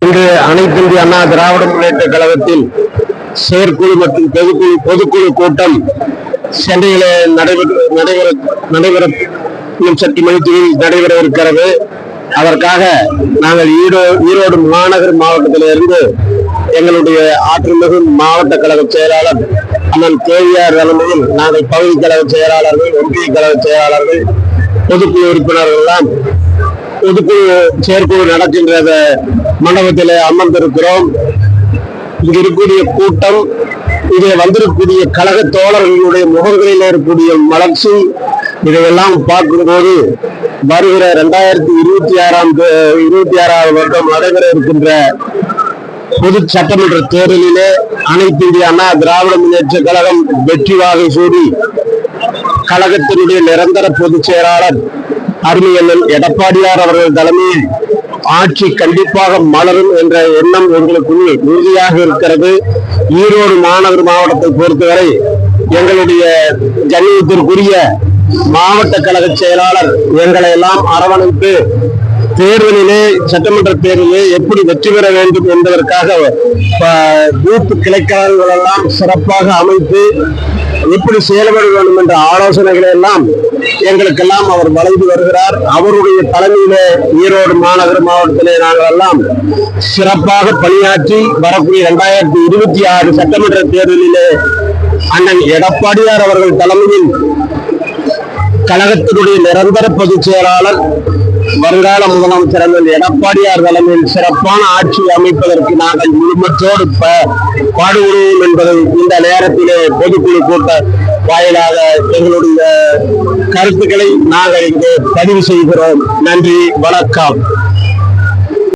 இன்று அனைத்து இந்திய அண்ணா திராவிட முன்னேற்ற கழகத்தின் செயற்குழு மற்றும் பொதுக்குழு கூட்டம் சென்னையிலே நடைபெற சற்று மணித்துறையில் நடைபெற இருக்கிறது. அதற்காக நாங்கள் ஈரோடு மாநகர் மாவட்டத்திலிருந்து எங்களுடைய ஆற்றல்மிகு மாவட்ட கழக செயலாளர் அண்ணன் கேவிஆர் தலைமையில் நாங்கள் பகுதி கழக செயலாளர்கள், ஒன்றிய கழக செயலாளர்கள், பொதுக்குழு உறுப்பினர்கள் எல்லாம் பொதுக்குழு செயற்குழு நடக்கின்ற மண்டபத்திலே அமர்ந்திருக்கிறோம். இங்கு இருக்கக்கூடிய கூட்டம், இங்கே வந்திருக்கக்கூடிய கழக தோழர்களுடைய முகங்களில் இருக்கக்கூடிய மலர்ச்சி, இதையெல்லாம் பார்க்கும்போது வருகிற 2026ஆம் வருடம் நடைபெற இருக்கின்ற பொது சட்டமன்ற தேர்தலிலே அனைத்து இந்திய அண்ணா திராவிட முன்னேற்ற கழகம் வெற்றி வாகை சூடி கழகத்தினுடைய நிரந்தர பொதுச் செயலாளர் அருமையண்ணன் எடப்பாடியார் அவர்கள் தலைமையில் ஆட்சி கண்டிப்பாக மலரும் என்ற எண்ணம் எங்களுக்குள் உறுதியாக இருக்கிறது. ஈரோடு மாநகர் மாவட்டத்தை பொறுத்தவரை எங்களுடைய கண்ணியத்திற்குரிய மாவட்ட கழக செயலாளர் எங்களை எல்லாம் அரவணைத்து தேர்தலிலே, சட்டமன்ற தேர்தலிலே எப்படி வெற்றி பெற வேண்டும் என்பதற்காக பூத்து கிளைக்கழகங்கள் எல்லாம் சிறப்பாக அமைத்து எப்படி செயல்பட வேண்டும் என்ற ஆலோசனைகளை எல்லாம் எங்களுக்கெல்லாம் அவர் வழங்கி வருகிறார். அவருடைய தலைமையிலே ஈரோடு மாநகர மாவட்டத்திலே நாங்கள் எல்லாம் சிறப்பாக பணியாற்றி வரக்கூடிய 2026 சட்டமன்ற தேர்தலிலே அண்ணன் எடப்பாடியார் அவர்கள் தலைமையில் கழகத்தினுடைய நிரந்தர பொதுச் செயலாளர் வருங்கால முதலமைச்சர் எடப்பாடியார் தலைமையில் சிறப்பான ஆட்சி அமைப்பதற்கு நாங்கள் முழுமத்தோடு பாடுபடுவோம் என்பதை இந்த நேரத்திலே பொதுக்குழு கூட்ட வாயிலாக எங்களுடைய கருத்துக்களை நாங்கள் இங்கே பதிவு செய்கிறோம். நன்றி, வணக்கம்.